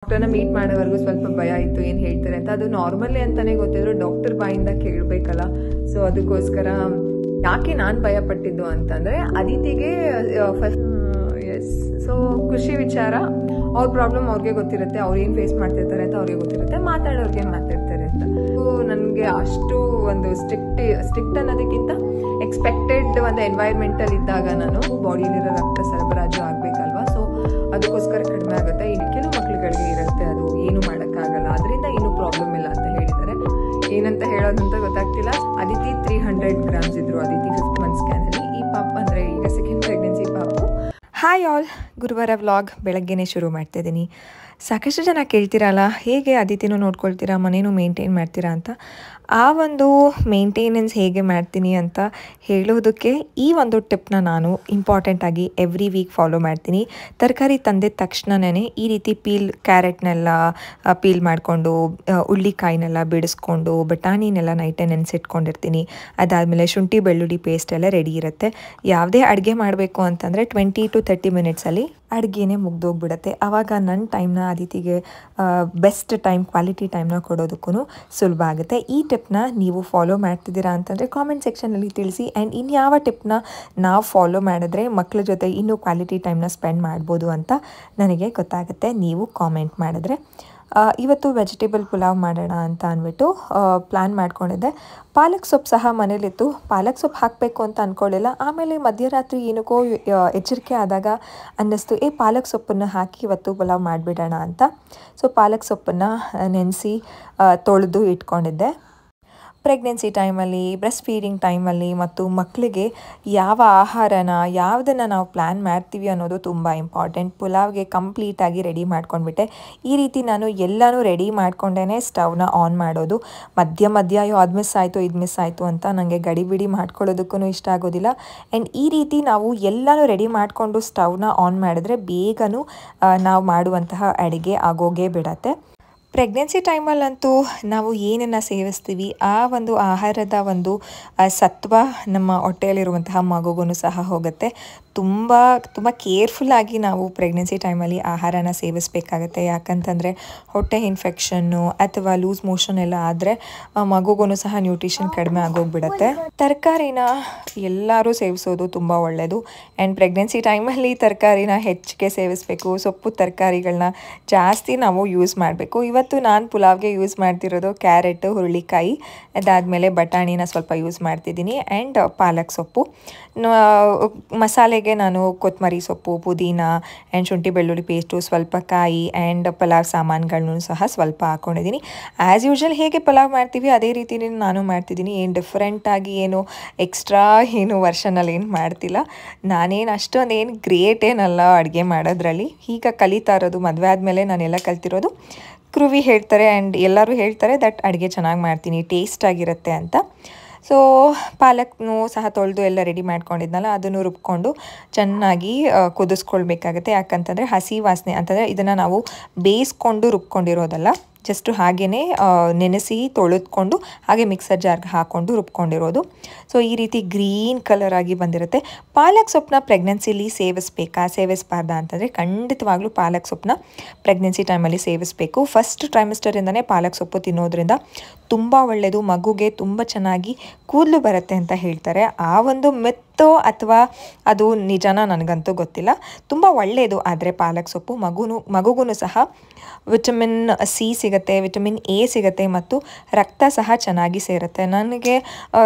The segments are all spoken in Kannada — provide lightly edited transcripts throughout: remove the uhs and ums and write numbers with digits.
ಡಾಕ್ಟರ್ನ ಮೀಟ್ ಮಾಡೋವರೆಗೂ ಸ್ವಲ್ಪ ಭಯ ಇತ್ತು, ಏನು ಹೇಳ್ತಾರೆ ಅಂತ. ಅದು ನಾರ್ಮಲಿ ಅಂತಾನೆ ಗೊತ್ತಿದ್ರು, ಡಾಕ್ಟರ್ ಬಾಯಿಂದ ಕೇಳಬೇಕಲ್ಲ. ಸೊ ಅದಕ್ಕೋಸ್ಕರ ಯಾಕೆ ನಾನು ಭಯ ಪಟ್ಟಿದ್ದು ಅಂತಂದ್ರೆ, ಅದಿತಿಗೆ ಫಸ್ಟ್ ಎಸ್ ಸೊ ಖುಷಿ ವಿಚಾರ. ಅವ್ರ ಪ್ರಾಬ್ಲಮ್ ಅವ್ರಿಗೆ ಗೊತ್ತಿರುತ್ತೆ, ಅವ್ರು ಏನು ಫೇಸ್ ಮಾಡ್ತಿರ್ತಾರೆ ಅಂತ ಅವ್ರಿಗೆ ಗೊತ್ತಿರುತ್ತೆ, ಮಾತಾಡೋರ್ಗೆ ಮಾತಾಡ್ತಾರೆ ಅಂತ. ಸೊ ನನಗೆ ಅಷ್ಟು ಒಂದು ಸ್ಟ್ರಿಕ್ಟ್ ಅನ್ನೋದಕ್ಕಿಂತ ಎಕ್ಸ್ಪೆಕ್ಟೆಡ್ ಒಂದು ಎನ್ವೈರ್ಮೆಂಟಲ್ಲಿ ಇದ್ದಾಗ ನಾನು ಬಾಡಿಲಿರೋ ರಕ್ತ ಸರಬರಾಜು ಆಗಬೇಕಲ್ವಾ. ಸೊ ಅದಕ್ಕೋಸ್ಕರ ಕಡಿಮೆ ಆಗುತ್ತೆ. ಇನ್ನು ಕೆಲವು ಮಕ್ಳುಗಳಿಗೆ ಇರುತ್ತೆ, ಅದು ಏನು ಮಾಡೋಕ್ಕಾಗಲ್ಲ, ಅದರಿಂದ ಏನೂ ಪ್ರಾಬ್ಲಮ್ ಇಲ್ಲ ಅಂತ ಹೇಳಿದ್ದಾರೆ. ಏನಂತ ಹೇಳೋದಂತ ಗೊತ್ತಾಗ್ತಿಲ್ಲ. ಅದಿತಿ 300 grams ಇದ್ರು, ಅದಿತಿ 5th month ಸ್ಕ್ಯಾನಲ್ಲಿ. ಈ ಪಾಪ ಅಂದರೆ ಈಗ ಸೆಕೆಂಡ್ ಪ್ರೆಗ್ನೆನ್ಸಿ ಪಾಪು. ಹಾಯ್ ಆಲ್, ಗುರುವಾರ ವ್ಲಾಗ್ ಬೆಳಗ್ಗೆನೇ ಶುರು ಮಾಡ್ತಿದ್ದೀನಿ. ಸಾಕಷ್ಟು ಜನ ಕೇಳ್ತೀರಲ್ಲ, ಹೇಗೆ ಅದಿತಿನೂ ನೋಡ್ಕೊಳ್ತೀರಾ, ಮನೇನೂ ಮೇಂಟೈನ್ ಮಾಡ್ತೀರಾ ಅಂತ. ಆ ಒಂದು ಮೇಂಟೆನೆನ್ಸ್ ಹೇಗೆ ಮಾಡ್ತೀನಿ ಅಂತ ಹೇಳೋದಕ್ಕೆ ಈ ಒಂದು ಟಿಪ್ನ ನಾನು ಇಂಪಾರ್ಟೆಂಟಾಗಿ ಎವ್ರಿ ವೀಕ್ ಫಾಲೋ ಮಾಡ್ತೀನಿ. ತರಕಾರಿ ತಂದಿದ ತಕ್ಷಣವೇ ಈ ರೀತಿ ಕ್ಯಾರೆಟ್ನೆಲ್ಲ ಪೀಲ್ ಮಾಡಿಕೊಂಡು, ಉಳ್ಳಿಕಾಯಿನೆಲ್ಲ ಬಿಡಿಸ್ಕೊಂಡು, ಬಟಾಣಿನೆಲ್ಲ ನೈಟೇ ನೆನೆಸಿಟ್ಕೊಂಡಿರ್ತೀನಿ. ಅದಾದಮೇಲೆ ಶುಂಠಿ ಬೆಳ್ಳುಳ್ಳಿ ಪೇಸ್ಟ್ ಎಲ್ಲ ರೆಡಿ ಇರುತ್ತೆ. ಯಾವುದೇ ಅಡುಗೆ ಮಾಡಬೇಕು ಅಂತಂದರೆ 20 to 30 minutesಲ್ಲಿ ಅಡುಗೆನೇ ಮುಗ್ದೋಗ್ಬಿಡುತ್ತೆ. ಆವಾಗ ನನ್ನ ಟೈಮ್ನ ಅದಿತಿಗೆ ಬೆಸ್ಟ್ ಟೈಮ್, ಕ್ವಾಲಿಟಿ ಟೈಮ್ನ ಕೊಡೋದಕ್ಕೂ ಸುಲಭ ಆಗುತ್ತೆ. ಈ ಟಿಪ್ನ ನೀವು ಫಾಲೋ ಮಾಡ್ತಿದ್ದೀರಾ ಅಂತಂದರೆ ಕಾಮೆಂಟ್ ಸೆಕ್ಷನಲ್ಲಿ ತಿಳಿಸಿ. ಆ್ಯಂಡ್ ಇನ್ಯಾವ ಟಿಪ್ನ ನಾವು ಫಾಲೋ ಮಾಡಿದ್ರೆ ಮಕ್ಕಳ ಜೊತೆ ಇನ್ನೂ ಕ್ವಾಲಿಟಿ ಟೈಮ್ನ ಸ್ಪೆಂಡ್ ಮಾಡ್ಬೋದು ಅಂತ ನನಗೆ ಗೊತ್ತಾಗುತ್ತೆ, ನೀವು ಕಾಮೆಂಟ್ ಮಾಡಿದ್ರೆ. ಇವತ್ತು ವೆಜಿಟೇಬಲ್ ಪುಲಾವ್ ಮಾಡೋಣ ಅಂತ ಅಂದ್ಬಿಟ್ಟು ಪ್ಲ್ಯಾನ್ ಮಾಡ್ಕೊಂಡಿದ್ದೆ. ಪಾಲಕ್ ಸೊಪ್ಪು ಸಹ ಮನೇಲಿತ್ತು. ಪಾಲಕ್ ಸೊಪ್ಪು ಹಾಕಬೇಕು ಅಂತ ಅಂದ್ಕೊಳ್ಳಿಲ್ಲ. ಆಮೇಲೆ ಮಧ್ಯರಾತ್ರಿ ಏನಕ್ಕೋ ಎಚ್ಚರಿಕೆ ಆದಾಗ ಅನ್ನಿಸ್ತು, ಪಾಲಕ್ ಸೊಪ್ಪನ್ನು ಹಾಕಿ ಇವತ್ತು ಪುಲಾವ್ ಮಾಡಿಬಿಡೋಣ ಅಂತ. ಸೊ ಪಾಲಕ್ ಸೊಪ್ಪನ್ನು ನೆನೆಸಿ ತೊಳೆದು ಇಟ್ಕೊಂಡಿದ್ದೆ. ಪ್ರೆಗ್ನೆನ್ಸಿ ಟೈಮಲ್ಲಿ, ಬ್ರೆಸ್ಟ್ ಫೀಡಿಂಗ್ ಟೈಮಲ್ಲಿ ಮತ್ತು ಮಕ್ಕಳಿಗೆ ಯಾವ ಆಹಾರನ ಯಾವುದನ್ನು ನಾವು ಪ್ಲ್ಯಾನ್ ಮಾಡ್ತೀವಿ ಅನ್ನೋದು ತುಂಬ ಇಂಪಾರ್ಟೆಂಟ್. ಪುಲಾವ್ಗೆ ಕಂಪ್ಲೀಟಾಗಿ ರೆಡಿ ಮಾಡ್ಕೊಂಡ್ಬಿಟ್ಟೆ. ಈ ರೀತಿ ನಾನು ಎಲ್ಲನೂ ರೆಡಿ ಮಾಡ್ಕೊಂಡೇ ಸ್ಟವ್ನ ಆನ್ ಮಾಡೋದು. ಮಧ್ಯ ಅದು ಮಿಸ್ ಆಯಿತು, ಇದು ಮಿಸ್ ಆಯಿತು ಅಂತ ನನಗೆ ಗಡಿಬಿಡಿ ಮಾಡ್ಕೊಳ್ಳೋದಕ್ಕೂ ಇಷ್ಟ ಆಗೋದಿಲ್ಲ. ಆ್ಯಂಡ್ ಈ ರೀತಿ ನಾವು ಎಲ್ಲನೂ ರೆಡಿ ಮಾಡಿಕೊಂಡು ಸ್ಟವ್ನ ಆನ್ ಮಾಡಿದ್ರೆ ಬೇಗನೂ ನಾವು ಮಾಡುವಂತಹ ಅಡುಗೆ ಆಗೋಗೇ ಬಿಡತ್ತೆ. ಪ್ರೆಗ್ನೆನ್ಸಿ ಟೈಮಲ್ಲಂತೂ ನಾವು ಏನನ್ನು ಸೇವಿಸ್ತೀವಿ, ಆ ಒಂದು ಆಹಾರದ ಒಂದು ಸತ್ವ ನಮ್ಮ ಹೊಟ್ಟೆಯಲ್ಲಿರುವಂತಹ ಮಗುಗೂ ಸಹ ಹೋಗುತ್ತೆ. ತುಂಬ ಕೇರ್ಫುಲ್ಲಾಗಿ ನಾವು ಪ್ರೆಗ್ನೆನ್ಸಿ ಟೈಮಲ್ಲಿ ಆಹಾರನ ಸೇವಿಸಬೇಕಾಗತ್ತೆ. ಯಾಕಂತಂದರೆ ಹೊಟ್ಟೆ ಇನ್ಫೆಕ್ಷನ್ನು ಅಥವಾ ಲೂಸ್ ಮೋಷನ್ ಎಲ್ಲ ಆದರೆ ಮಗುಗೂ ಸಹ ನ್ಯೂಟ್ರಿಷನ್ ಕಡಿಮೆ ಆಗೋಗ್ಬಿಡುತ್ತೆ. ತರಕಾರಿನ ಎಲ್ಲರೂ ಸೇವಿಸೋದು ತುಂಬ ಒಳ್ಳೆಯದು. ಆ್ಯಂಡ್ ಪ್ರೆಗ್ನೆನ್ಸಿ ಟೈಮಲ್ಲಿ ತರಕಾರಿನ ಹೆಚ್ಚಿಗೆ ಸೇವಿಸಬೇಕು. ಸೊಪ್ಪು ತರಕಾರಿಗಳನ್ನ ಜಾಸ್ತಿ ನಾವು ಯೂಸ್ ಮಾಡಬೇಕು. ಇವತ್ತು ನಾನು ಪುಲಾವ್ಗೆ ಯೂಸ್ ಮಾಡ್ತಿರೋದು ಕ್ಯಾರೆಟ್, ಹುರುಳಿಕಾಯಿ, ಅದಾದಮೇಲೆ ಬಟಾಣಿನ ಸ್ವಲ್ಪ ಯೂಸ್ ಮಾಡ್ತಿದ್ದೀನಿ. ಆ್ಯಂಡ್ ಪಾಲಕ್ ಸೊಪ್ಪು. ಮಸಾಲೆಗೆ ನಾನು ಕೊತ್ತಂಬರಿ ಸೊಪ್ಪು, ಪುದೀನ ಆ್ಯಂಡ್ ಶುಂಠಿ ಬೆಳ್ಳುಳ್ಳಿ ಪೇಸ್ಟು, ಸ್ವಲ್ಪ ಕಾಯಿ ಆ್ಯಂಡ್ ಪಲಾವ್ ಸಾಮಾನುಗಳನ್ನು ಸಹ ಸ್ವಲ್ಪ ಹಾಕ್ಕೊಂಡಿದ್ದೀನಿ. ಆ್ಯಸ್ ಯೂಶ್ವಲ್ ಹೇಗೆ ಪಲಾವ್ ಮಾಡ್ತೀವಿ ಅದೇ ರೀತಿಯೇ ನಾನು ಮಾಡ್ತಿದ್ದೀನಿ. ಏನು ಡಿಫ್ರೆಂಟಾಗಿ ಏನು ಎಕ್ಸ್ಟ್ರಾ ಏನು ವರ್ಷನಲ್ಲಿ ಏನು ಮಾಡ್ತಿಲ್ಲ. ನಾನೇನು ಅಷ್ಟೊಂದು ಏನು ಗ್ರೇಟ್ ಏನಲ್ಲ ಅಡುಗೆ ಮಾಡೋದ್ರಲ್ಲಿ. ಈಗ ಕಲಿತಾ ಇರೋದು, ಮದುವೆ ಆದಮೇಲೆ ನಾನೆಲ್ಲ ಕಲ್ತಿರೋದು. ಕ್ರುವಿ ಹೇಳ್ತಾರೆ ಆ್ಯಂಡ್ ಎಲ್ಲರೂ ಹೇಳ್ತಾರೆ ದಟ್ ಅಡುಗೆ ಚೆನ್ನಾಗಿ ಮಾಡ್ತೀನಿ, ಟೇಸ್ಟಾಗಿರುತ್ತೆ ಅಂತ. ಸೊ ಪಾಲಕ್ನೂ ಸಹ ತೊಳೆದು ಎಲ್ಲ ರೆಡಿ ಮಾಡ್ಕೊಂಡಿದ್ನಲ್ಲ, ಅದನ್ನು ರುಬ್ಕೊಂಡು ಚೆನ್ನಾಗಿ ಕುದಿಸ್ಕೊಳ್ಬೇಕಾಗತ್ತೆ. ಯಾಕಂತಂದರೆ ಹಸಿ ವಾಸನೆ ಅಂತಂದರೆ ಇದನ್ನು ನಾವು ಬೇಯಿಸ್ಕೊಂಡು ರುಬ್ಕೊಂಡಿರೋದಲ್ಲ, ಜಸ್ಟು ಹಾಗೇ ನೆನೆಸಿ ತೊಳೆದ್ಕೊಂಡು ಹಾಗೆ ಮಿಕ್ಸರ್ ಜಾರ್ಗೆ ಹಾಕ್ಕೊಂಡು ರುಬ್ಕೊಂಡಿರೋದು. ಸೊ ಈ ರೀತಿ ಗ್ರೀನ್ ಕಲರ್ ಆಗಿ ಬಂದಿರುತ್ತೆ. ಪಾಲಕ್ ಸೊಪ್ಪನ್ನ ಪ್ರೆಗ್ನೆನ್ಸಿಲಿ ಸೇವಿಸಬಾರ್ದಾ ಅಂತಂದರೆ ಖಂಡಿತವಾಗ್ಲೂ ಪಾಲಕ್ ಸೊಪ್ಪನ್ನ ಪ್ರೆಗ್ನೆನ್ಸಿ ಟೈಮಲ್ಲಿ ಸೇವಿಸಬೇಕು. ಫಸ್ಟ್ ಟ್ರೈಮಿಸ್ಟರಿಂದನೇ ಪಾಲಕ್ ಸೊಪ್ಪು ತಿನ್ನೋದ್ರಿಂದ ತುಂಬ ಒಳ್ಳೆಯದು. ಮಗುಗೆ ತುಂಬ ಚೆನ್ನಾಗಿ ಕೂದಲು ಬರುತ್ತೆ ಅಂತ ಹೇಳ್ತಾರೆ. ಆ ಒಂದು ಮಿತ್ತೋ ಅಥವಾ ಅದು ನಿಜಾನ ನನಗಂತೂ ಗೊತ್ತಿಲ್ಲ. ತುಂಬ ಒಳ್ಳೆಯದು. ಆದರೆ ಪಾಲಕ್ ಸೊಪ್ಪು ಮಗುಗೂ ಸಹ ವಿಟಮಿನ್ ಸಿ ಸಿಗುತ್ತೆ, ವಿಟಮಿನ್ ಎ ಸಿಗುತ್ತೆ ಮತ್ತು ರಕ್ತ ಸಹ ಚೆನ್ನಾಗಿ ಸೇರುತ್ತೆ. ನನಗೆ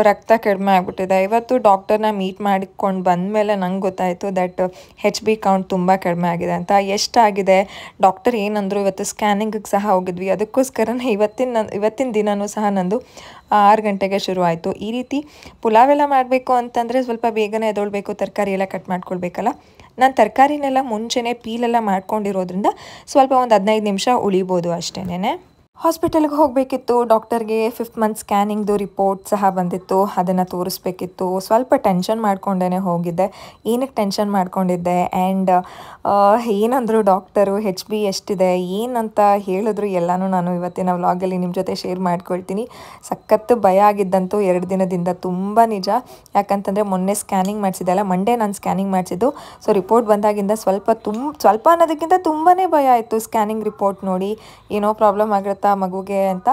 ರಕ್ತ ಕಡಿಮೆ ಆಗಿಬಿಟ್ಟಿದೆ. ಇವತ್ತು ಡಾಕ್ಟರ್ನ ಮೀಟ್ ಮಾಡಿಕೊಂಡು ಬಂದಮೇಲೆ ನಂಗೆ ಗೊತ್ತಾಯಿತು ದಟ್ HB ಕೌಂಟ್ ತುಂಬ ಕಡಿಮೆ ಆಗಿದೆ ಅಂತ. ಎಷ್ಟಾಗಿದೆ ಡಾಕ್ಟರ್ ಏನಂದರು, ಇವತ್ತು ಸ್ಕ್ಯಾನಿಂಗಿಗೆ ಸಹ ಹೋಗಿದ್ವಿ. ಅದಕ್ಕೋಸ್ಕರನೇ ಇವತ್ತಿನ ದಿನವೂ ಸಹ ನಂದು 6 ಗಂಟೆಗೆ ಶುರು ಆಯಿತು. ಈ ರೀತಿ ಪುಲಾವೆಲ್ಲ ಮಾಡಬೇಕು ಅಂತಂದರೆ ಸ್ವಲ್ಪ ಬೇಗನೆ ಎದ್ದೊಳ್ಬೇಕು, ತರಕಾರಿ ಎಲ್ಲ ಕಟ್ ಮಾಡ್ಕೊಳ್ಬೇಕಲ್ಲ. ನಾನು ತರಕಾರಿನೆಲ್ಲ ಮುಂಚೆನೇ ಪೀಲೆಲ್ಲ ಮಾಡ್ಕೊಂಡಿರೋದ್ರಿಂದ ಸ್ವಲ್ಪ ಒಂದು 15 ನಿಮಿಷ ಉಳಿಬೋದು ಅಷ್ಟೇನೆ. ಹಾಸ್ಪಿಟಲ್ಗೆ ಹೋಗಬೇಕಿತ್ತು. ಡಾಕ್ಟರ್ಗೆ 5th ಮಂತ್ ಸ್ಕ್ಯಾನಿಂಗ್ದು ರಿಪೋರ್ಟ್ ಸಹ ಬಂದಿತ್ತು, ಅದನ್ನು ತೋರಿಸ್ಬೇಕಿತ್ತು. ಸ್ವಲ್ಪ ಟೆನ್ಷನ್ ಮಾಡ್ಕೊಂಡೇ ಹೋಗಿದ್ದೆ. ಏನಕ್ಕೆ ಟೆನ್ಷನ್ ಮಾಡ್ಕೊಂಡಿದ್ದೆ ಆ್ಯಂಡ್ ಏನಂದರು ಡಾಕ್ಟರು, HB ಎಷ್ಟಿದೆ ಏನಂತ ಹೇಳಿದ್ರು ಎಲ್ಲನೂ ನಾನು ಇವತ್ತಿನ ವ್ಲಾಗಲ್ಲಿ ನಿಮ್ಮ ಜೊತೆ ಶೇರ್ ಮಾಡ್ಕೊಳ್ತೀನಿ. ಸಖತ್ತು ಭಯ ಆಗಿದ್ದಂತೂ 2 ದಿನದಿಂದ ತುಂಬ ನಿಜ. ಯಾಕಂತಂದರೆ ಮೊನ್ನೆ ಸ್ಕ್ಯಾನಿಂಗ್ ಮಾಡಿಸಿದೆ ಅಲ್ಲ, ಮಂಡೇ ನಾನು ಸ್ಕ್ಯಾನಿಂಗ್ ಮಾಡಿಸಿದ್ದು. ಸೊ ರಿಪೋರ್ಟ್ ಬಂದಾಗಿಂದ ಸ್ವಲ್ಪ ಅನ್ನೋದಕ್ಕಿಂತ ತುಂಬಾ ಭಯ ಆಯಿತು. ಸ್ಕ್ಯಾನಿಂಗ್ ರಿಪೋರ್ಟ್ ನೋಡಿ ಏನೋ ಪ್ರಾಬ್ಲಮ್ ಆಗಿರುತ್ತಾ ಮಗುಗೆ ಅಂತ.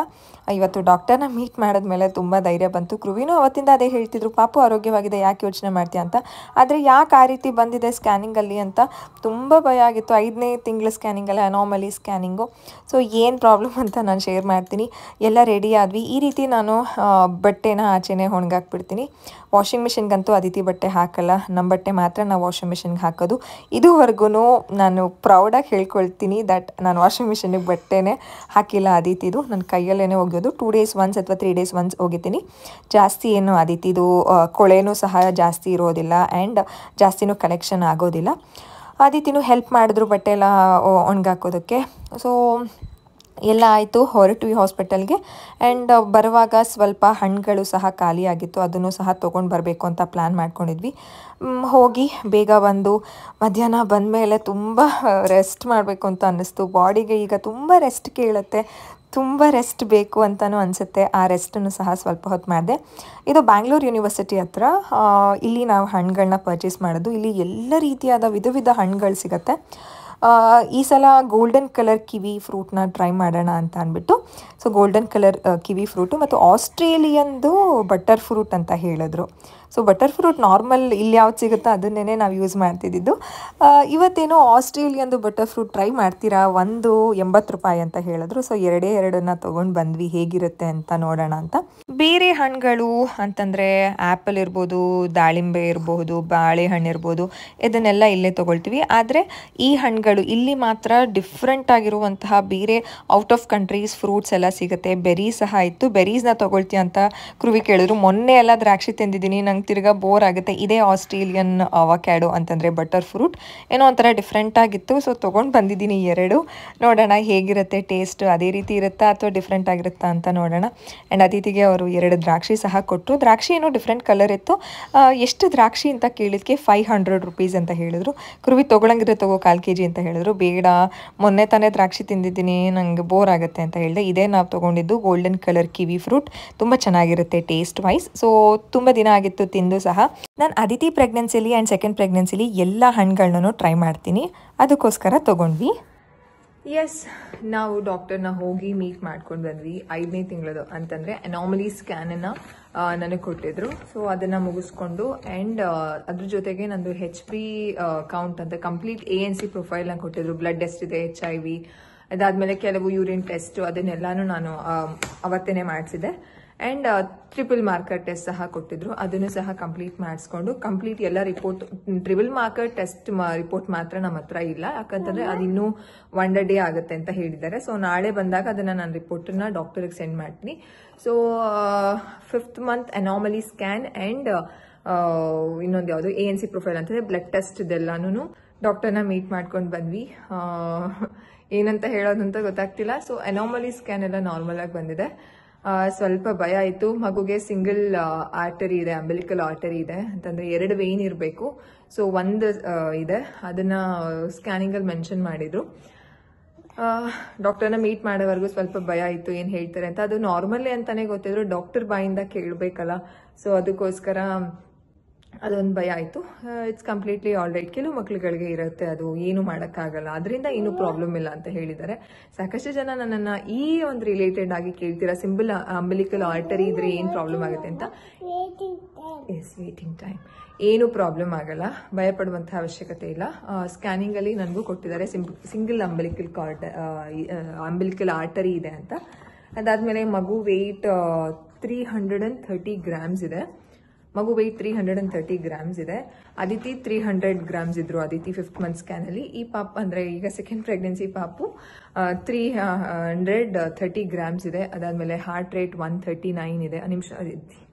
ಇವತ್ತು ಡಾಕ್ಟರ್ನ ಮೀಟ್ ಮಾಡಿದ್ಮೇಲೆ ತುಂಬ ಧೈರ್ಯ ಬಂತು. ಕೃವಿನೂ ಅವತ್ತಿಂದ ಅದೇ ಹೇಳ್ತಿದ್ರು, ಪಾಪು ಆರೋಗ್ಯವಾಗಿದೆ, ಯಾಕೆ ಯೋಚನೆ ಮಾಡ್ತೀಯ ಅಂತ. ಆದರೆ ಯಾಕೆ ಆ ರೀತಿ ಬಂದಿದೆ ಸ್ಕ್ಯಾನಿಂಗಲ್ಲಿ ಅಂತ ತುಂಬ ಭಯ ಆಗಿತ್ತು. 5ನೇ ತಿಂಗಳ ಸ್ಕ್ಯಾನಿಂಗಲ್ಲ, ಅನಾಮಲಿ ಸ್ಕ್ಯಾನಿಂಗು. ಸೊ ಏನು ಪ್ರಾಬ್ಲಮ್ ಅಂತ ನಾನು ಶೇರ್ ಮಾಡ್ತೀನಿ. ಎಲ್ಲ ರೆಡಿ ಆದ್ವಿ. ಈ ರೀತಿ ನಾನು ಬಟ್ಟೆನ ಆಚೆನೇ ಒಣಗಾಕ್ಬಿಡ್ತೀನಿ. ವಾಷಿಂಗ್ ಮಿಷಿನ್ಗಂತೂ ಅದಿತಿ ಬಟ್ಟೆ ಹಾಕಲ್ಲ, ನಮ್ಮ ಬಟ್ಟೆ ಮಾತ್ರ ನಾವು ವಾಷಿಂಗ್ ಮಿಷಿನ್ಗೆ ಹಾಕೋದು. ಇದುವರೆಗೂ ನಾನು ಪ್ರೌಡಾಗಿ ಹೇಳ್ಕೊಳ್ತೀನಿ ದಟ್ ನಾನು ವಾಷಿಂಗ್ ಮಿಷಿನಿಗೆ ಬಟ್ಟೆನೇ ಹಾಕಿಲ್ಲ ಅದಿತಿದು. ನನ್ನ ಕೈಯಲ್ಲೇ ಒಗೆಯೋದು. 2 days once ಅಥವಾ 3 days once ಒಗಿತೀನಿ. ಜಾಸ್ತಿ ಏನು ಅದಿತಿದು ಕೊಳೆನೂ ಸಹ ಜಾಸ್ತಿ ಇರೋದಿಲ್ಲ ಆ್ಯಂಡ್ ಜಾಸ್ತಿನೂ ಕಲೆಕ್ಷನ್ ಆಗೋದಿಲ್ಲ. ಅದಿತಿನೂ ಹೆಲ್ಪ್ ಮಾಡಿದ್ರು ಬಟ್ಟೆ ಎಲ್ಲ ಒಣಗಾಕೋದಕ್ಕೆ. ಸೊ ಎಲ್ಲ ಆಯಿತು, ಹೊರಟ್ವಿ ಹಾಸ್ಪಿಟಲ್ಗೆ. ಆ್ಯಂಡ್ ಬರುವಾಗ ಸ್ವಲ್ಪ ಹಣ್ಣುಗಳು ಸಹ ಖಾಲಿಯಾಗಿತ್ತು, ಅದನ್ನು ಸಹ ತೊಗೊಂಡು ಬರಬೇಕು ಅಂತ ಪ್ಲ್ಯಾನ್ ಮಾಡ್ಕೊಂಡಿದ್ವಿ. ಹೋಗಿ ಬೇಗ ಬಂದು ಮಧ್ಯಾಹ್ನ ಬಂದಮೇಲೆ ತುಂಬ ರೆಸ್ಟ್ ಮಾಡಬೇಕು ಅಂತ ಅನ್ನಿಸ್ತು. ಬಾಡಿಗೆ ಈಗ ತುಂಬ ರೆಸ್ಟ್ ಕೇಳುತ್ತೆ, ತುಂಬ ರೆಸ್ಟ್ ಬೇಕು ಅಂತಲೂ ಅನಿಸುತ್ತೆ. ಆ ರೆಸ್ಟನ್ನು ಸಹ ಸ್ವಲ್ಪ ಹೊತ್ತು ಮಾಡಿದೆ. ಇದು ಬ್ಯಾಂಗ್ಳೂರು ಯೂನಿವರ್ಸಿಟಿ ಹತ್ರ. ಇಲ್ಲಿ ನಾವು ಹಣ್ಣುಗಳನ್ನ ಪರ್ಚೇಸ್ ಮಾಡೋದು. ಇಲ್ಲಿ ಎಲ್ಲ ರೀತಿಯಾದ ವಿಧ ಹಣ್ಣುಗಳು ಸಿಗುತ್ತೆ. ಈ ಸಲ ಗೋಲ್ಡನ್ ಕಲರ್ ಕಿವಿ ಫ್ರೂಟ್ನ ಟ್ರೈ ಮಾಡೋಣ ಅಂತ ಅಂದ್ಬಿಟ್ಟು, ಸೊ ಗೋಲ್ಡನ್ ಕಲರ್ ಕಿವಿ ಫ್ರೂಟು ಮತ್ತು ಆಸ್ಟ್ರೇಲಿಯನ್ದು ಬಟರ್ ಫ್ರೂಟ್ ಅಂತ ಹೇಳಿದ್ರು. ಸೊ ಬಟರ್ ಫ್ರೂಟ್ ನಾರ್ಮಲ್ ಇಲ್ಲಿ ಯಾವ್ದು ಸಿಗುತ್ತೋ ಅದನ್ನೇ ನಾವು ಯೂಸ್ ಮಾಡ್ತಿದ್ದಿದ್ದು. ಇವತ್ತೇನೋ ಆಸ್ಟ್ರೇಲಿಯನ್ದು ಬಟರ್ ಫ್ರೂಟ್ ಟ್ರೈ ಮಾಡ್ತೀರಾ, ಒಂದು 80 ರೂಪಾಯಿ ಅಂತ ಹೇಳಿದ್ರು. ಸೊ ಎರಡನ್ನ ತೊಗೊಂಡು ಬಂದ್ವಿ, ಹೇಗಿರುತ್ತೆ ಅಂತ ನೋಡೋಣ ಅಂತ. ಬೇರೆ ಹಣ್ಣುಗಳು ಅಂತಂದರೆ ಆ್ಯಪಲ್ ಇರ್ಬೋದು, ದಾಳಿಂಬೆ ಇರಬಹುದು, ಬಾಳೆಹಣ್ಣು ಇರ್ಬೋದು, ಇದನ್ನೆಲ್ಲ ಇಲ್ಲೇ ತೊಗೊಳ್ತೀವಿ. ಆದರೆ ಈ ಹಣ್ಣುಗಳು ಇಲ್ಲಿ ಮಾತ್ರ ಡಿಫ್ರೆಂಟ್ ಆಗಿರುವಂತಹ ಬೇರೆ ಔಟ್ ಆಫ್ ಕಂಟ್ರೀಸ್ ಫ್ರೂಟ್ಸ್ ಎಲ್ಲ ಸಿಗುತ್ತೆ. ಬೆರೀಸ್ ಸಹ ಇತ್ತು. ಬೆರೀಸ್ನ ತೊಗೊಳ್ತೀಯ ಅಂತ ಕೃವಿ ಕೇಳಿದ್ರು. ಮೊನ್ನೆ ಎಲ್ಲ ದ್ರಾಕ್ಷಿ ತಿಂದಿದ್ದೀನಿ, ನಂಗೆ ತಿರ್ಗಾ ಬೋರ್ ಆಗುತ್ತೆ. ಇದೇ ಆಸ್ಟ್ರೇಲಿಯನ್ ಅವಕ್ಯಾಡೋ ಅಂತಂದರೆ ಬಟರ್ ಫ್ರೂಟ್ ಏನೋ ಒಂಥರ ಡಿಫ್ರೆಂಟ್ ಆಗಿತ್ತು. ಸೊ ತೊಗೊಂಡು ಬಂದಿದ್ದೀನಿ 2. ನೋಡೋಣ ಹೇಗಿರುತ್ತೆ ಟೇಸ್ಟ್, ಅದೇ ರೀತಿ ಇರುತ್ತಾ ಅಥವಾ ಡಿಫ್ರೆಂಟ್ ಆಗಿರುತ್ತಾ ಅಂತ ನೋಡೋಣ. ಆ್ಯಂಡ್ ಅತಿಥಿಗೆ ಅವರು 2 ದ್ರಾಕ್ಷಿ ಸಹ ಕೊಟ್ಟರು. ದ್ರಾಕ್ಷಿ ಏನೋ ಡಿಫ್ರೆಂಟ್ ಕಲರ್ ಇತ್ತು. ಎಷ್ಟು ದ್ರಾಕ್ಷಿ ಅಂತ ಕೇಳಿದ್ಕೆ 500 rupees ಅಂತ ಹೇಳಿದ್ರು. ಕೃವಿ ತೊಗೊಳಂಗಿದ್ರೆ ತಗೋ 1/4 kg ಅಂತ ಹೇಳಿದ್ರು. ಬೇಡ, ಮೊನ್ನೆ ತಾನೇ ದ್ರಾಕ್ಷಿ ತಿಂದಿದ್ದೀನಿ, ನಂಗೆ ಬೋರ್ ಆಗುತ್ತೆ ಅಂತ ಹೇಳಿದೆ. ಇದೇ ನಾವು ತೊಗೊಂಡಿದ್ದು ಗೋಲ್ಡನ್ ಕಲರ್ ಕಿವಿ ಫ್ರೂಟ್. ತುಂಬ ಚೆನ್ನಾಗಿರುತ್ತೆ ಟೇಸ್ಟ್ ವೈಸ್. ಸೊ ತುಂಬ ದಿನ ಆಗಿತ್ತು ತಿಂದು ಸಹ. ನಾನು ಅದಿತಿ ಪ್ರೆಗ್ನೆನ್ಸಿಲಿ ಆ್ಯಂಡ್ ಸೆಕೆಂಡ್ ಪ್ರೆಗ್ನೆನ್ಸಿಲಿ ಎಲ್ಲ ಹಣ್ಣುಗಳನ್ನೂ ಟ್ರೈ ಮಾಡ್ತೀನಿ, ಅದಕ್ಕೋಸ್ಕರ ತೊಗೊಂಡ್ವಿ. ಎಸ್, ನಾವು ಡಾಕ್ಟರ್ನ ಹೋಗಿ ಮೀಟ್ ಮಾಡ್ಕೊಂಡು ಬಂದ್ವಿ. 5ನೇ ತಿಂಗಳದು ಅಂತಂದರೆ ಅನಾಮಲಿ ಸ್ಕ್ಯಾನನ್ನು ನನಗೆ ಕೊಟ್ಟಿದ್ರು. ಸೊ ಅದನ್ನು ಮುಗಿಸ್ಕೊಂಡು ಆ್ಯಂಡ್ ಅದ್ರ ಜೊತೆಗೆ ನಂದು HB ಕೌಂಟ್ ಅಂತ ಕಂಪ್ಲೀಟ್ ANC ಪ್ರೊಫೈಲ್ನ ಕೊಟ್ಟಿದ್ರು. ಬ್ಲಡ್ ಎಷ್ಟಿದೆ, HIV, ಅದಾದಮೇಲೆ ಕೆಲವು ಯೂರಿನ್ ಟೆಸ್ಟ್, ಅದನ್ನೆಲ್ಲನೂ ನಾನು ಅವತ್ತೇ ಮಾಡಿಸಿದೆ. ಆ್ಯಂಡ್ ಟ್ರಿಪಲ್ ಮಾರ್ಕರ್ ಟೆಸ್ಟ್ ಸಹ ಕೊಟ್ಟಿದ್ರು, ಅದನ್ನು ಸಹ ಕಂಪ್ಲೀಟ್ ಮಾಡಿಸ್ಕೊಂಡು ಕಂಪ್ಲೀಟ್ ಎಲ್ಲ report. Triple marker test report ಮಾತ್ರ ನಮ್ಮ ಹತ್ರ ಇಲ್ಲ, ಯಾಕಂತಂದರೆ ಅದಿನ್ನೂ 1 day ಆಗುತ್ತೆ ಅಂತ ಹೇಳಿದ್ದಾರೆ. ಸೊ ನಾಳೆ ಬಂದಾಗ ಅದನ್ನು ನಾನು ರಿಪೋರ್ಟನ್ನು ಡಾಕ್ಟರಿಗೆ ಸೆಂಡ್ ಮಾಡ್ತೀನಿ. So 5th month anomaly scan and ಇನ್ನೊಂದು ಯಾವುದು ANC ಪ್ರೊಫೈಲ್ ಅಂತಂದರೆ ಬ್ಲಡ್ ಟೆಸ್ಟ್, ಇದೆಲ್ಲನೂ ಡಾಕ್ಟರ್ನ ಮೀಟ್ ಮಾಡ್ಕೊಂಡು ಬಂದ್ವಿ. ಏನಂತ ಹೇಳೋದಂತ ಗೊತ್ತಾಗ್ತಿಲ್ಲ. ಸೊ ಅನಾಮಲಿ ಸ್ಕ್ಯಾನ್ ಎಲ್ಲ ನಾರ್ಮಲ್ ಆಗಿ ಬಂದಿದೆ. ಸ್ವಲ್ಪ ಭಯ ಆಯಿತು. ಮಗುಗೆ ಸಿಂಗಲ್ ಆರ್ಟರಿ ಇದೆ, ಅಂಬಿಲಿಕಲ್ ಆರ್ಟರಿ ಇದೆ ಅಂತಂದರೆ 2 ವೇನ್ ಇರಬೇಕು. ಸೊ ಒಂದು ಇದೆ, ಅದನ್ನು ಸ್ಕ್ಯಾನಿಂಗಲ್ಲಿ ಮೆನ್ಷನ್ ಮಾಡಿದರು. ಡಾಕ್ಟರ್ನ ಮೀಟ್ ಮಾಡೋವರೆಗೂ ಸ್ವಲ್ಪ ಭಯ ಆಯಿತು, ಏನು ಹೇಳ್ತಾರೆ ಅಂತ. ಅದು ನಾರ್ಮಲ್ಲೇ ಅಂತಲೇ ಗೊತ್ತಿದ್ರು, ಡಾಕ್ಟರ್ ಬಾಯಿಂದ ಕೇಳಬೇಕಲ್ಲ. ಸೊ ಅದಕ್ಕೋಸ್ಕರ ಅದೊಂದು ಭಯ ಆಯಿತು. It's completely all right. ಕೆಲವು ಮಕ್ಳುಗಳಿಗೆ ಇರುತ್ತೆ, ಅದು ಏನು ಮಾಡೋಕ್ಕಾಗಲ್ಲ, ಅದರಿಂದ ಏನೂ ಪ್ರಾಬ್ಲಮ್ ಇಲ್ಲ ಅಂತ ಹೇಳಿದ್ದಾರೆ. ಸಾಕಷ್ಟು ಜನ ನನ್ನನ್ನು ಈ ಒಂದು ರಿಲೇಟೆಡ್ ಆಗಿ ಕೇಳ್ತೀರಾ, ಸಿಂಬಲ್ ಅಂಬಿಲಿಕಲ್ ಆರ್ಟರಿ ಇದ್ರೆ ಏನು ಪ್ರಾಬ್ಲಮ್ ಆಗುತ್ತೆ ಅಂತ. Yes, waiting time. ಏನು ಪ್ರಾಬ್ಲಮ್ ಆಗಲ್ಲ, ಭಯಪಡುವಂಥ ಅವಶ್ಯಕತೆ ಇಲ್ಲ. ಸ್ಕ್ಯಾನಿಂಗಲ್ಲಿ ನನಗೂ ಕೊಟ್ಟಿದ್ದಾರೆ ಸಿಂಗಲ್ ಅಂಬಿಲಿಕಲ್ ಆರ್ಟರಿ ಇದೆ ಅಂತ. ಅದಾದಮೇಲೆ ಮಗು ವೆಯ್ಟ್ 330 grams ಇದೆ. ಮಗು ವೆಯ್ಟ್ 330 grams ಇದೆ. ಅದಿತಿ 300 grams ಇದ್ರು, ಅದಿತಿ 5th ಮಂತ್ ಸ್ಕ್ಯಾನಲ್ಲಿ. ಈ ಪಾಪ ಅಂದರೆ ಈಗ ಸೆಕೆಂಡ್ ಪ್ರೆಗ್ನೆನ್ಸಿ ಪಾಪು 330 grams ಇದೆ. ಅದಾದಮೇಲೆ ಹಾರ್ಟ್ ರೇಟ್ 139 ಇದೆ. ನಿಮಿಷ,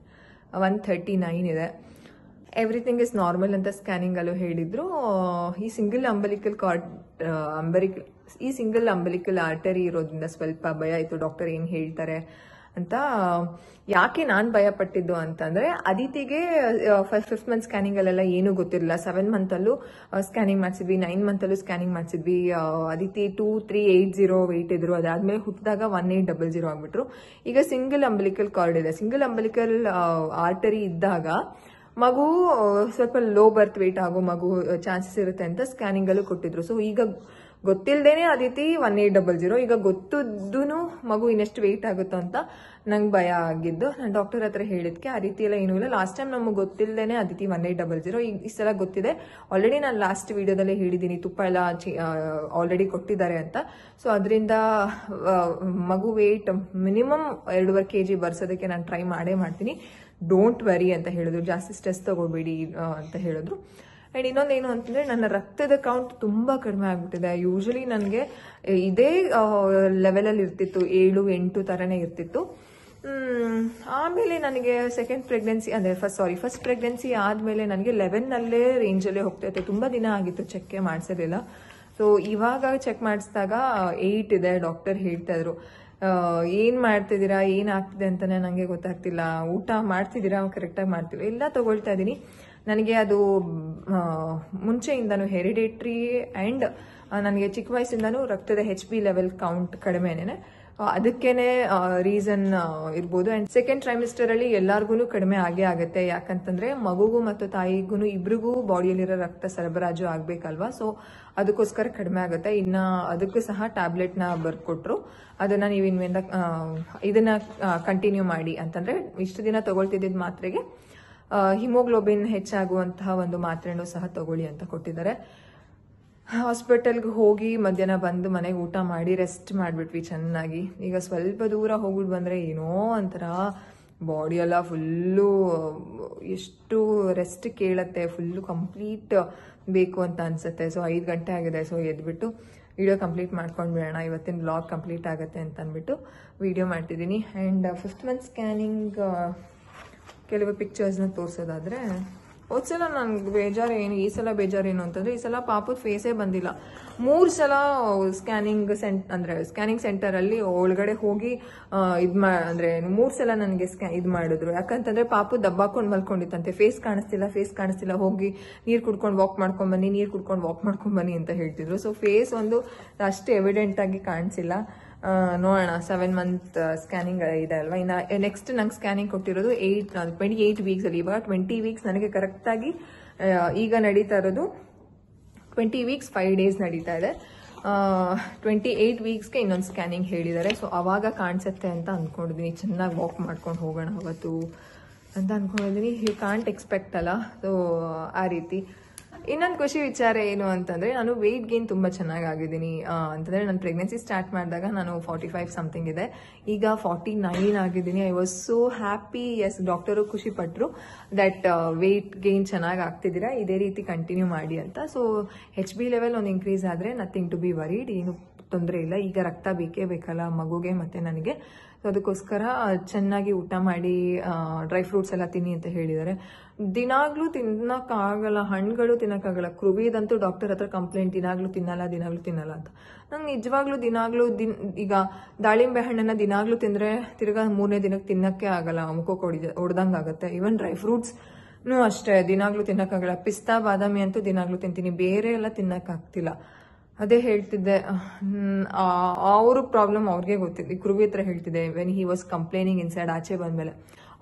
139 ಇದೆ. ಎವ್ರಿಥಿಂಗ್ ಇಸ್ ನಾರ್ಮಲ್ ಅಂತ ಸ್ಕ್ಯಾನಿಂಗಲ್ಲೂ ಹೇಳಿದ್ರು. ಈ ಸಿಂಗಲ್ ಈ ಸಿಂಗಲ್ ಅಂಬಲಿಕಲ್ ಆರ್ಟರಿ ಇರೋದ್ರಿಂದ ಸ್ವಲ್ಪ ಭಯ ಇತ್ತು, ಡಾಕ್ಟರ್ ಏನು ಹೇಳ್ತಾರೆ ಅಂತ. ಯಾಕೆ ನಾನು ಭಯ ಪಟ್ಟಿದ್ದು ಅಂತಂದ್ರೆ ಅದಿತಿಗೆ ಫಿಫ್ತ್ ಮಂತ್ ಸ್ಕ್ಯಾನಿಂಗ್ ಅಲ್ಲೆಲ್ಲ ಏನೂ ಗೊತ್ತಿರಲಿಲ್ಲ. 7 ಮಂತಲ್ಲೂ ಸ್ಕ್ಯಾನಿಂಗ್ ಮಾಡಿಸಿದ್ವಿ, 9 ಮಂತಲ್ಲೂ ಸ್ಕ್ಯಾನಿಂಗ್ ಮಾಡಿಸಿದ್ವಿ. ಅದಿತಿ 2380 ವೆಯ್ಟ್ ಇದ್ರು, ಅದಾದ್ಮೇಲೆ ಹುಟ್ಟಿದಾಗ 1800 ಆಗ್ಬಿಟ್ರು. ಈಗ ಸಿಂಗಲ್ ಅಂಬಲಿಕಲ್ ಕಾರ್ಡ್ ಇದೆ. ಸಿಂಗಲ್ ಅಂಬಲಿಕಲ್ ಆರ್ಟರಿ ಇದ್ದಾಗ ಮಗು ಸ್ವಲ್ಪ ಲೋ ಬರ್ತ್ ವೇಟ್ ಆಗೋ ಮಗು ಚಾನ್ಸಸ್ ಇರುತ್ತೆ ಅಂತ ಸ್ಕ್ಯಾನಿಂಗ್ ಅಲ್ಲೂ ಕೊಟ್ಟಿದ್ರು. ಸೊ ಈಗ ಗೊತ್ತಿಲ್ಲದೇನೆ ಅದಿತಿ 1800, ಈಗ ಗೊತ್ತಿದ್ದೂ ಮಗು ಇನ್ನೆಷ್ಟು ವೆಯ್ಟ್ ಆಗುತ್ತೋ ಅಂತ ನಂಗೆ ಭಯ ಆಗಿದ್ದು. ನಾನು ಡಾಕ್ಟರ್ ಹತ್ರ ಹೇಳಿದ್ಕೆ ಆ ರೀತಿ ಎಲ್ಲ ಏನೂ ಇಲ್ಲ. ಲಾಸ್ಟ್ ಟೈಮ್ ನಮಗೆ ಗೊತ್ತಿಲ್ಲದೇನೆ ಅದಿತಿ 1800, ಈ ಸಲ ಗೊತ್ತಿದೆ. ಆಲ್ರೆಡಿ ನಾನು ಲಾಸ್ಟ್ ವಿಡಿಯೋದಲ್ಲೇ ಹೇಳಿದ್ದೀನಿ, ತುಪ್ಪ ಎಲ್ಲ ಆಲ್ರೆಡಿ ಕೊಟ್ಟಿದ್ದಾರೆ ಅಂತ. ಸೊ ಅದರಿಂದ ಮಗು ವೆಯ್ಟ್ ಮಿನಿಮಮ್ 2.5 kg ಬರ್ಸೋದಕ್ಕೆ ನಾನು ಟ್ರೈ ಮಾಡ್ತೀನಿ. ಡೋಂಟ್ ವರಿ ಅಂತ ಹೇಳಿದ್ರು, ಜಾಸ್ತಿ ಸ್ಟ್ರೆಸ್ ತಗೋಬೇಡಿ ಅಂತ ಹೇಳಿದ್ರು. ಆ್ಯಂಡ್ ಇನ್ನೊಂದೇನು ಅಂತಂದರೆ ನನ್ನ ರಕ್ತದ ಕೌಂಟ್ ತುಂಬ ಕಡಿಮೆ ಆಗಿಬಿಟ್ಟಿದೆ. ಯೂಶಲಿ ನನಗೆ ಇದೇ ಲೆವೆಲಲ್ಲಿ ಇರ್ತಿತ್ತು, 7-8 ಥರನೇ ಇರ್ತಿತ್ತು. ಆಮೇಲೆ ನನಗೆ ಸೆಕೆಂಡ್ ಪ್ರೆಗ್ನೆನ್ಸಿ ಅಂದರೆ ಫಸ್ಟ್ ಪ್ರೆಗ್ನೆನ್ಸಿ ಆದಮೇಲೆ ನನಗೆ 11 ರೇಂಜಲ್ಲೇ ಹೋಗ್ತಾಯಿತ್ತು. ತುಂಬ ದಿನ ಆಗಿತ್ತು ಚೆಕ್ಕೆ ಮಾಡಿಸಿರಲಿಲ್ಲ. ಸೊ ಇವಾಗ ಚೆಕ್ ಮಾಡಿಸಿದಾಗ 8 ಇದೆ. ಡಾಕ್ಟರ್ ಹೇಳ್ತಾ ಇದ್ರು, ಏನು ಮಾಡ್ತಿದ್ದೀರಾ, ಏನಾಗ್ತಿದೆ ಅಂತಲೇ ನನಗೆ ಗೊತ್ತಾಗ್ತಿಲ್ಲ, ಊಟ ಮಾಡ್ತಿದ್ದೀರಾ ಕರೆಕ್ಟಾಗಿ ಮಾಡ್ತೀವಿ, ಎಲ್ಲ ತಗೊಳ್ತಾ ಇದ್ದೀನಿ. ನನಗೆ ಅದು ಮುಂಚೆಯಿಂದನೂ ಹೆರಿಡೇಟ್ರಿ ಆ್ಯಂಡ್ ನನಗೆ ಚಿಕ್ಕ ವಯಸ್ಸಿಂದನೂ ರಕ್ತದ HB ಲೆವೆಲ್ ಕೌಂಟ್ ಕಡಿಮೆನೇ, ಅದಕ್ಕೇನೆ ರೀಸನ್ ಇರ್ಬೋದು. ಆ್ಯಂಡ್ ಸೆಕೆಂಡ್ ಟ್ರೈಮಿಸ್ಟರಲ್ಲಿ ಎಲ್ಲರಿಗೂ ಕಡಿಮೆ ಆಗೇ ಆಗುತ್ತೆ. ಯಾಕಂತಂದರೆ ಮಗುಗೂ ಮತ್ತು ತಾಯಿಗೂ ಇಬ್ರಿಗೂ ಬಾಡಿಯಲ್ಲಿರೋ ರಕ್ತ ಸರಬರಾಜು ಆಗಬೇಕಲ್ವಾ. ಸೊ ಅದಕ್ಕೋಸ್ಕರ ಕಡಿಮೆ ಆಗುತ್ತೆ. ಇನ್ನು ಅದಕ್ಕೂ ಸಹ ಟ್ಯಾಬ್ಲೆಟ್ನ ಬರ್ಕೊಟ್ರು, ಅದನ್ನು ನೀವು ಇನ್ಮೇಲಿಂದ ಇದನ್ನು ಕಂಟಿನ್ಯೂ ಮಾಡಿ ಅಂತಂದರೆ ಇಷ್ಟು ದಿನ ತಗೊಳ್ತಿದ್ದ ಮಾತ್ರೆಗೆ ಹಿಮೋಗ್ಲೋಬಿನ್ ಹೆಚ್ಚಾಗುವಂತಹ ಒಂದು ಮಾತ್ರೆನೂ ಸಹ ತಗೊಳ್ಳಿ ಅಂತ ಕೊಟ್ಟಿದ್ದಾರೆ. ಹಾಸ್ಪಿಟಲ್ಗೆ ಹೋಗಿ ಮಧ್ಯಾಹ್ನ ಬಂದು ಮನೆಗೆ ಊಟ ಮಾಡಿ ರೆಸ್ಟ್ ಮಾಡಿಬಿಟ್ವಿ ಚೆನ್ನಾಗಿ. ಈಗ ಸ್ವಲ್ಪ ದೂರ ಹೋಗ್ಬಿಟ್ಟು ಬಂದರೆ ಏನೋ ಒಂಥರ ಬಾಡಿ ಎಲ್ಲ ಫುಲ್ಲು ಎಷ್ಟು ರೆಸ್ಟ್ ಕೇಳುತ್ತೆ, ಫುಲ್ಲು ಕಂಪ್ಲೀಟ್ ಬೇಕು ಅಂತ ಅನಿಸುತ್ತೆ. ಸೊ 5 ಗಂಟೆ ಆಗಿದೆ. ಸೊ ಎದ್ಬಿಟ್ಟು ವಿಡಿಯೋ ಕಂಪ್ಲೀಟ್ ಮಾಡ್ಕೊಂಡು ಬಿಡೋಣ, ಇವತ್ತಿನ ಬ್ಲಾಗ್ ಕಂಪ್ಲೀಟ್ ಆಗುತ್ತೆ ಅಂತ ಅಂದ್ಬಿಟ್ಟು ವಿಡಿಯೋ ಮಾಡ್ತಿದ್ದೀನಿ. ಆ್ಯಂಡ್ 5th ಮಂತ್ ಸ್ಕ್ಯಾನಿಂಗ್ ಕೆಲವು ಪಿಕ್ಚರ್ಸ್ನ ತೋರಿಸೋದಾದರೆ, ಹೋದ್ಸಲ ನನಗೆ ಬೇಜಾರೇನು, ಈ ಸಲ ಬೇಜಾರೇನು ಅಂತಂದರೆ ಈ ಸಲ ಪಾಪದ ಫೇಸೇ ಬಂದಿಲ್ಲ. 3 ಸಲ ಸ್ಕ್ಯಾನಿಂಗ್ ಸೆಂಟರಲ್ಲಿ ಒಳಗಡೆ ಹೋಗಿ ಅಂದರೆ 3 ಸಲ ನನಗೆ ಇದು ಮಾಡಿದ್ರು. ಯಾಕಂತಂದರೆ ಪಾಪು ದಬ್ಬಾಕೊಂಡು ಮಲ್ಕೊಂಡಿತ್ತಂತೆ, ಫೇಸ್ ಕಾಣಿಸ್ತಿಲ್ಲ, ಹೋಗಿ ನೀರು ಕುಡ್ಕೊಂಡು ವಾಕ್ ಮಾಡ್ಕೊಂಬನ್ನಿ ಅಂತ ಹೇಳ್ತಿದ್ರು. ಸೊ ಫೇಸ್ ಒಂದು ಅಷ್ಟು ಎವಿಡೆಂಟಾಗಿ ಕಾಣಿಸಿಲ್ಲ. ನೋಡೋಣ, 7 ಮಂತ್ ಸ್ಕ್ಯಾನಿಂಗ್ ಇದೆ ಅಲ್ವಾ. ಇನ್ನು ನೆಕ್ಸ್ಟ್ ನಂಗೆ ಸ್ಕ್ಯಾನಿಂಗ್ ಕೊಟ್ಟಿರೋದು 28 ವೀಕ್ಸಲ್ಲಿ. ಇವಾಗ 20 ವೀಕ್ಸ್ ನನಗೆ ಕರೆಕ್ಟಾಗಿ ಈಗ ನಡೀತಾ ಇರೋದು 20 ವೀಕ್ಸ್ 5 ಡೇಸ್ ನಡೀತಾ ಇದೆ. 28 ವೀಕ್ಸ್ಗೆ ಇನ್ನೊಂದು ಸ್ಕ್ಯಾನಿಂಗ್ ಹೇಳಿದ್ದಾರೆ. ಸೊ ಅವಾಗ ಕಾಣಿಸುತ್ತೆ ಅಂತ ಅಂದ್ಕೊಂಡಿದ್ದೀನಿ. ಚೆನ್ನಾಗಿ ವಾಕ್ ಮಾಡ್ಕೊಂಡು ಹೋಗೋಣ ಅವತ್ತು ಅಂತ ಅಂದ್ಕೊಂಡಿದ್ದೀನಿ. ಯು ಕಾಂಟ್ ಎಕ್ಸ್ಪೆಕ್ಟ್ ಅಲ್ಲ. ಸೊ ಆ ರೀತಿ. ಇನ್ನೊಂದು ಖುಷಿ ವಿಚಾರ ಏನು ಅಂತಂದರೆ, ನಾನು ವೆಯ್ಟ್ ಗೇನ್ ತುಂಬ ಚೆನ್ನಾಗಿದ್ದೀನಿ. ಅಂತಂದರೆ ನಾನು ಪ್ರೆಗ್ನೆನ್ಸಿ ಸ್ಟಾರ್ಟ್ ಮಾಡಿದಾಗ ನಾನು 45 ಸಮಥಿಂಗ್ ಇದೆ, ಈಗ 49 ಆಗಿದ್ದೀನಿ. I was so happy. Yes, doctor ಖುಷಿ ಪಟ್ಟರು ದಟ್ ವೆಯ್ಟ್ ಗೇನ್ ಚೆನ್ನಾಗಿ ಆಗ್ತಿದ್ದೀರಾ, ಇದೇ ರೀತಿ ಕಂಟಿನ್ಯೂ ಮಾಡಿ ಅಂತ. ಸೊ HB ಲೆವೆಲ್ ಒಂದು ಇನ್ಕ್ರೀಸ್ ಆದರೆ ನಥಿಂಗ್ ಟು ಬಿ ವರಿಡ್, ಏನು ತೊಂದರೆ ಇಲ್ಲ. ಈಗ ರಕ್ತ ಬೇಕೇ ಬೇಕಲ್ಲ ಮಗುಗೆ ಮತ್ತು ನನಗೆ. ಸೊ ಅದಕ್ಕೋಸ್ಕರ ಚೆನ್ನಾಗಿ ಊಟ ಮಾಡಿ ಡ್ರೈ ಫ್ರೂಟ್ಸ್ ಎಲ್ಲ ತಿನ್ನಿ ಅಂತ ಹೇಳಿದ್ದಾರೆ. ದಿನಾಗ್ಲೂ ತಿನ್ನೋಕ್ಕಾಗಲ್ಲ, ಹಣ್ಣುಗಳು ತಿನ್ನೋಕ್ಕಾಗಲ್ಲ. ಕೃವಿದಂತೂ ಡಾಕ್ಟರ್ ಹತ್ರ ಕಂಪ್ಲೇಂಟ್, ದಿನಾಗ್ಲೂ ತಿನ್ನಲ್ಲ ಅಂತ. ನಂಗೆ ನಿಜವಾಗ್ಲೂ ಈಗ ದಾಳಿಂಬೆ ಹಣ್ಣನ್ನು ದಿನಾಗ್ಲೂ ತಿಂದರೆ ತಿರ್ಗಾ 3ನೇ ದಿನಕ್ಕೆ ತಿನ್ನೋಕ್ಕೆ ಆಗಲ್ಲ, ಮುಖಕ್ಕೆ ಹೊಡೆದಂಗೆ ಆಗುತ್ತೆ. ಈವನ್ ಡ್ರೈ ಫ್ರೂಟ್ಸ್ನೂ ಅಷ್ಟೇ, ದಿನಾಗ್ಲೂ ತಿನ್ನೋಕ್ಕಾಗಲ್ಲ. ಪಿಸ್ತಾ ಬಾದಾಮಿ ಅಂತೂ ದಿನಾಗ್ಲೂ ತಿಂತೀನಿ, ಬೇರೆ ಎಲ್ಲ ತಿನ್ನೋಕ್ಕಾಗ್ತಿಲ್ಲ. ಅದೇ ಹೇಳ್ತಿದ್ದೆ, ಅವ್ರ ಪ್ರಾಬ್ಲಮ್ ಅವ್ರಿಗೆ ಗೊತ್ತಿದೆ. ಕೃವಿ ಹತ್ರ ಹೇಳ್ತಿದ್ದೆ, when he was complaining inside, ಆಚೆ ಬಂದಮೇಲೆ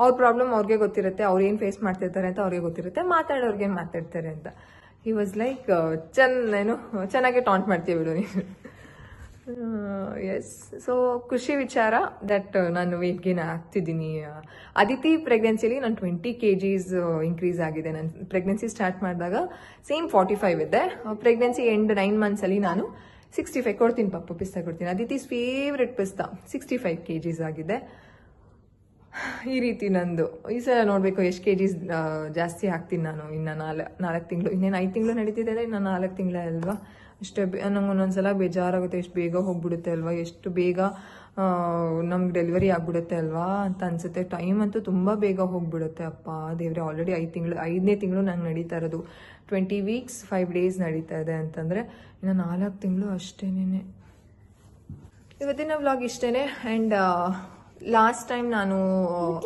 ಅವ್ರ ಪ್ರಾಬ್ಲಮ್ ಅವ್ರಿಗೆ ಗೊತ್ತಿರುತ್ತೆ, ಅವ್ರು ಏನು ಫೇಸ್ ಮಾಡ್ತಿರ್ತಾರೆ ಅಂತ ಅವ್ರಿಗೆ ಗೊತ್ತಿರುತ್ತೆ, ಮಾತಾಡೋರ್ಗೆ ಮಾತಾಡ್ತಾರೆ ಅಂತ. ಹಿ ವಾಸ್ ಲೈಕ್ ಚೆನ್ನಾಗಿ ಟಾಂಟ್ ಮಾಡ್ತೀವಿ ಬಿಡು ನೀನು. ಎಸ್, ಸೊ ಖುಷಿ ವಿಚಾರ ದಟ್ ನಾನು ವೆಯ್ಟ್ ಗೇನ್ ಆಗ್ತಿದ್ದೀನಿ. ಅದಿತಿ ಪ್ರೆಗ್ನೆನ್ಸಿಲಿ ನಾನು 20 kgs ಇನ್ಕ್ರೀಸ್ ಆಗಿದೆ. ನಾನು ಪ್ರೆಗ್ನೆನ್ಸಿ ಸ್ಟಾರ್ಟ್ ಮಾಡಿದಾಗ ಸೇಮ್ 45 ಇದ್ದೆ. ಪ್ರೆಗ್ನೆನ್ಸಿ ಎಂಡ್ 9 ಮಂತ್ಸಲ್ಲಿ ನಾನು 65 ಕೊಡ್ತೀನಿ, ಪಪ್ಪು ಪಿಸ್ತಾ ಕೊಡ್ತೀನಿ. ಅದಿತಿಸ್ ಫೇವ್ರೆಟ್ ಪಿಸ್ತಾ 65 kgs ಆಗಿದೆ. ಈ ರೀತಿ ನಂದು. ಈ ಸಲ ನೋಡಬೇಕು ಎಷ್ಟು kgs ಜಾಸ್ತಿ ಆಗ್ತೀನಿ ನಾನು. ಇನ್ನು 4 ತಿಂಗಳು, ಇನ್ನೇನು 5 ತಿಂಗಳು ನಡೀತಿದೆ, ಇನ್ನು 4 ತಿಂಗಳ ಅಲ್ವಾ. ಅಷ್ಟೇ ನಂಗೆ ಒಂದೊಂದ್ಸಲ ಬೇಜಾರಾಗುತ್ತೆ, ಎಷ್ಟು ಬೇಗ ಹೋಗ್ಬಿಡುತ್ತೆ ಅಲ್ವಾ, ಎಷ್ಟು ಬೇಗ ನಮ್ಗೆ ಡೆಲಿವರಿ ಆಗ್ಬಿಡುತ್ತೆ ಅಲ್ವಾ ಅಂತ ಅನ್ಸುತ್ತೆ. ಟೈಮ್ ಅಂತೂ ತುಂಬ ಬೇಗ ಹೋಗ್ಬಿಡುತ್ತೆ. ಅಪ್ಪ ದೇವ್ರೆ, ಆಲ್ರೆಡಿ 5ನೇ ತಿಂಗಳು ನಂಗೆ ನಡೀತಾ ಇರೋದು. 20 weeks 5 days ನಡೀತಾ ಇದೆ ಅಂತಂದರೆ ಇನ್ನು 4 ತಿಂಗಳು ಅಷ್ಟೇನೆ. ಇವತ್ತಿನ ವ್ಲಾಗ್ ಇಷ್ಟೇನೆ. ಆ್ಯಂಡ್ ಲಾಸ್ಟ್ ಟೈಮ್ ನಾನು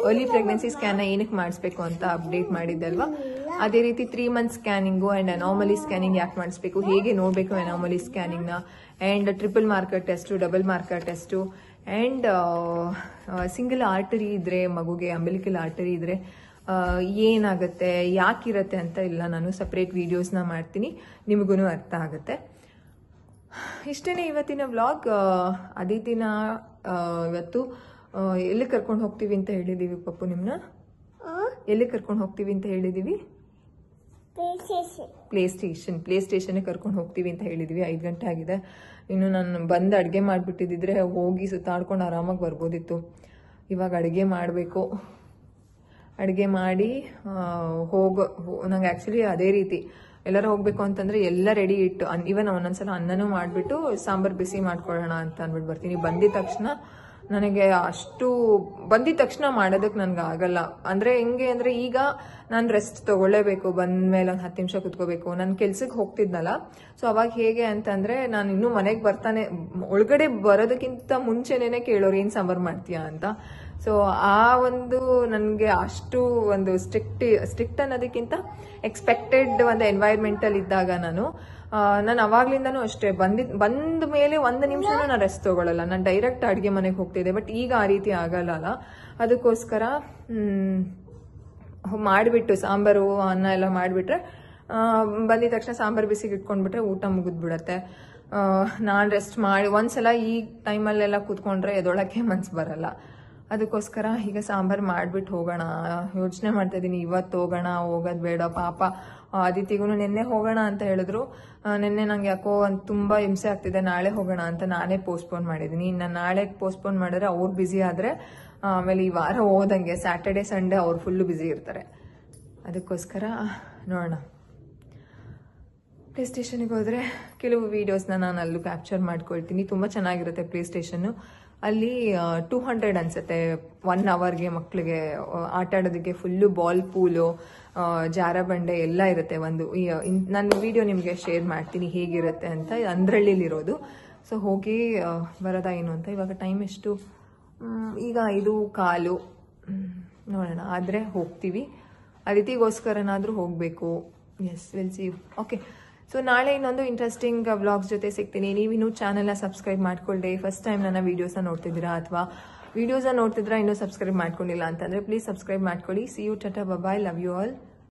ಅರ್ಲಿ ಪ್ರೆಗ್ನೆನ್ಸಿ ಸ್ಕ್ಯಾನ್ನ ಏನಕ್ಕೆ ಮಾಡಿಸ್ಬೇಕು ಅಂತ ಅಪ್ಡೇಟ್ ಮಾಡಿದ್ದೆ ಅಲ್ವಾ, ಅದೇ ರೀತಿ 3 months scanning and anomaly scanning ಯಾಕೆ ಮಾಡಿಸ್ಬೇಕು, ಹೇಗೆ ನೋಡಬೇಕು ಅನಾಮಲಿ ಸ್ಕ್ಯಾನಿಂಗ್ನ, and triple marker test, double marker test, and single artery ಇದ್ರೆ ಮಗುಗೆ, ಅಂಬಿಲಿಕಲ್ ಆರ್ಟರಿ ಇದ್ರೆ ಏನಾಗುತ್ತೆ, ಯಾಕಿರುತ್ತೆ ಅಂತ ಇಲ್ಲ ನಾನು ಸಪ್ರೇಟ್ ವಿಡಿಯೋಸ್ನ ಮಾಡ್ತೀನಿ, ನಿಮಗೂ ಅರ್ಥ ಆಗುತ್ತೆ. ಇಷ್ಟೇ ಇವತ್ತಿನ ವ್ಲಾಗ್. ಅದಿತಿನ ಇವತ್ತು ಎಲ್ಲಿ ಕರ್ಕೊಂಡು ಹೋಗ್ತೀವಿ ಅಂತ ಹೇಳಿದೀವಿ ಪಪ್ಪು, ನಿಮ್ಮನ್ನ ಎಲ್ಲಿ ಕರ್ಕೊಂಡು ಹೋಗ್ತೀವಿ ಅಂತ ಹೇಳಿದೀವಿ? ಪ್ಲೇ ಸ್ಟೇಷನ್ಗೆ ಕರ್ಕೊಂಡು ಹೋಗ್ತೀವಿ ಅಂತ ಹೇಳಿದೀವಿ. 5 ಗಂಟೆ ಆಗಿದೆ. ಇನ್ನು ನಾನು ಬಂದು ಅಡುಗೆ ಮಾಡಿಬಿಟ್ಟಿದ್ರೆ ಹೋಗಿ ಸುತ್ತಾಡ್ಕೊಂಡು ಆರಾಮಾಗಿ ಬರ್ಬೋದಿತ್ತು. ಇವಾಗ ಅಡುಗೆ ಮಾಡಬೇಕು. ಅಡುಗೆ ಮಾಡಿ ನಂಗೆ ಆ್ಯಕ್ಚುಲಿ ಅದೇ ರೀತಿ ಎಲ್ಲರೂ ಹೋಗಬೇಕು ಅಂತಂದರೆ ಎಲ್ಲ ರೆಡಿ ಇಟ್ಟು ಇವನ್ ಒಂದೊಂದ್ಸಲ ಅನ್ನನೂ ಮಾಡಿಬಿಟ್ಟು ಸಾಂಬಾರು ಬಿಸಿ ಮಾಡ್ಕೊಳ್ಳೋಣ ಅಂತ ಅಂದ್ಬಿಟ್ಟು ಬರ್ತೀನಿ. ಬಂದಿದ ತಕ್ಷಣ ಮಾಡೋದಕ್ಕೆ ನನಗೆ ಆಗಲ್ಲ. ಅಂದರೆ ಹೆಂಗೆ ಅಂದರೆ ಈಗ ನಾನು ರೆಸ್ಟ್ ತೊಗೊಳ್ಳೇಬೇಕು, ಬಂದಮೇಲೆ ಒಂದು 10 ನಿಮಿಷ ಕುತ್ಕೋಬೇಕು. ನಾನು ಕೆಲ್ಸಕ್ಕೆ ಹೋಗ್ತಿದ್ನಲ್ಲ, ಸೊ ಅವಾಗ ಹೇಗೆ ಅಂತಂದರೆ ನಾನು ಇನ್ನೂ ಮನೆಗೆ ಒಳಗಡೆ ಬರೋದಕ್ಕಿಂತ ಮುಂಚೆನೇ ಕೇಳೋರು ಏನು ಸಾಂಬಾರು ಮಾಡ್ತೀಯಾ ಅಂತ. ಸೊ ಆ ಒಂದು ನನಗೆ ಅಷ್ಟು ಒಂದು ಸ್ಟ್ರಿಕ್ಟ್ ಅನ್ನೋದಕ್ಕಿಂತ ಎಕ್ಸ್ಪೆಕ್ಟೆಡ್ ಒಂದು ಎನ್ವೈರ್ಮೆಂಟಲ್ಲಿ ಇದ್ದಾಗ ನಾನು ಅವಾಗ್ಲಿಂದನೂ ಅಷ್ಟೇ ಬಂದ ಮೇಲೆ 1 ನಿಮಿಷನೂ ನಾನು ರೆಸ್ಟ್ ತೊಗೊಳ್ಳಲ್ಲ. ನಾನು ಡೈರೆಕ್ಟ್ ಅಡುಗೆ ಮನೆಗೆ ಹೋಗ್ತಿದ್ದೆ. ಬಟ್ ಈಗ ಆ ರೀತಿ ಆಗಲ್ಲ. ಅದಕ್ಕೋಸ್ಕರ ಮಾಡಿಬಿಟ್ಟು ಸಾಂಬಾರು ಅನ್ನ ಎಲ್ಲ ಮಾಡಿಬಿಟ್ರೆ ಬಂದಿದ ತಕ್ಷಣ ಸಾಂಬಾರು ಬಿಸಿಗೆ ಇಟ್ಕೊಂಡ್ಬಿಟ್ರೆ ಊಟ ಮುಗಿದ್ಬಿಡತ್ತೆ. ನಾನು ರೆಸ್ಟ್ ಮಾಡಿ ಒಂದ್ಸಲ ಈ ಟೈಮಲ್ಲೆಲ್ಲ ಕೂತ್ಕೊಂಡ್ರೆ ಎದೊಳಕ್ಕೆ ಮನ್ಸು ಬರಲ್ಲ. ಅದಕ್ಕೋಸ್ಕರ ಈಗ ಸಾಂಬಾರು ಮಾಡಿಬಿಟ್ಟು ಹೋಗೋಣ ಯೋಚನೆ ಮಾಡ್ತಾ ಇದ್ದೀನಿ. ಇವತ್ತು ಹೋಗೋದು ಬೇಡ, ಪಾಪ ಅದಿತಿಗೂ ನಿನ್ನೆ ಹೋಗೋಣ ಅಂತ ಹೇಳಿದ್ರು. ನಿನ್ನೆ ನಂಗೆ ಯಾಕೋ ತುಂಬ ಹಿಂಸೆ ಆಗ್ತಿದೆ, ನಾಳೆ ಹೋಗೋಣ ಅಂತ ನಾನೇ ಪೋಸ್ಟ್ಪೋನ್ ಮಾಡಿದ್ದೀನಿ. ಇನ್ನು ನಾಳೆ ಪೋಸ್ಟ್ಪೋನ್ ಮಾಡಿದ್ರೆ ಅವ್ರು ಬ್ಯುಸಿ ಆದರೆ ಆಮೇಲೆ ಈ ವಾರ ಹೋದಂಗೆ ಸ್ಯಾಟರ್ಡೆ ಸಂಡೇ ಅವ್ರು ಫುಲ್ಲು ಬ್ಯುಸಿ ಇರ್ತಾರೆ. ಅದಕ್ಕೋಸ್ಕರ ನೋಡೋಣ. ಪ್ಲೇ ಸ್ಟೇಷನ್ಗೆ ಹೋದರೆ ಕೆಲವು ವೀಡಿಯೋಸ್ನ ನಾನು ಅಲ್ಲೂ ಕ್ಯಾಪ್ಚರ್ ಮಾಡ್ಕೊಳ್ತೀನಿ. ತುಂಬ ಚೆನ್ನಾಗಿರುತ್ತೆ ಪ್ಲೇ ಸ್ಟೇಷನ್ನು. ಅಲ್ಲಿ 200 ಅನ್ಸುತ್ತೆ 1 hourಗೆ ಮಕ್ಕಳಿಗೆ ಆಟ ಆಡೋದಕ್ಕೆ. ಫುಲ್ಲು ಬಾಲ್ ಪೂಲು, ಜಾರಬಂಡೆ ಎಲ್ಲ ಇರುತ್ತೆ. ನನ್ನ ವಿಡಿಯೋ ನಿಮಗೆ ಶೇರ್ ಮಾಡ್ತೀನಿ ಹೇಗಿರುತ್ತೆ ಅಂತ. ಅಂದ್ರಳ್ಳಿಲಿರೋದು. ಸೊ ಹೋಗಿ ಬರೋದಾ ಏನು ಅಂತ. ಇವಾಗ ಟೈಮ್ ಎಷ್ಟು? ಈಗ 5:15. ನೋಡೋಣ, ಆದರೆ ಹೋಗ್ತೀವಿ. ಅದಿತಿಗೋಸ್ಕರನಾದರೂ ಹೋಗಬೇಕು. Yes, will see you. Okay, so ನಾಳೆ ಇನ್ನೊಂದು ಇಂಟ್ರೆಸ್ಟಿಂಗ್ ವ್ಲಾಗ್ಸ್ ಜೊತೆ ಸಿಗ್ತೀನಿ. ನೀವಿನ್ನೂ ಚಾನಲ್ನ ಸಬ್ಸ್ಕ್ರೈಬ್ ಮಾಡ್ಕೊಳ್ಳಿ. ಫಸ್ಟ್ ಟೈಮ್ ನನ್ನ ವೀಡಿಯೋಸ್ನ ನೋಡ್ತಿದ್ದೀರಾ ಅಥವಾ ವೀಡಿಯೋಸ್ನ ನೋಡ್ತಿದ್ರಾ ಇನ್ನೂ ಸಬ್ಸ್ಕ್ರೈಬ್ ಮಾಡ್ಕೊಂಡಿಲ್ಲ ಅಂತಂದರೆ ಪ್ಲೀಸ್ ಸಬ್ಸ್ಕ್ರೈಬ್ ಮಾಡ್ಕೊಳ್ಳಿ. See you, tata, bye, love you all.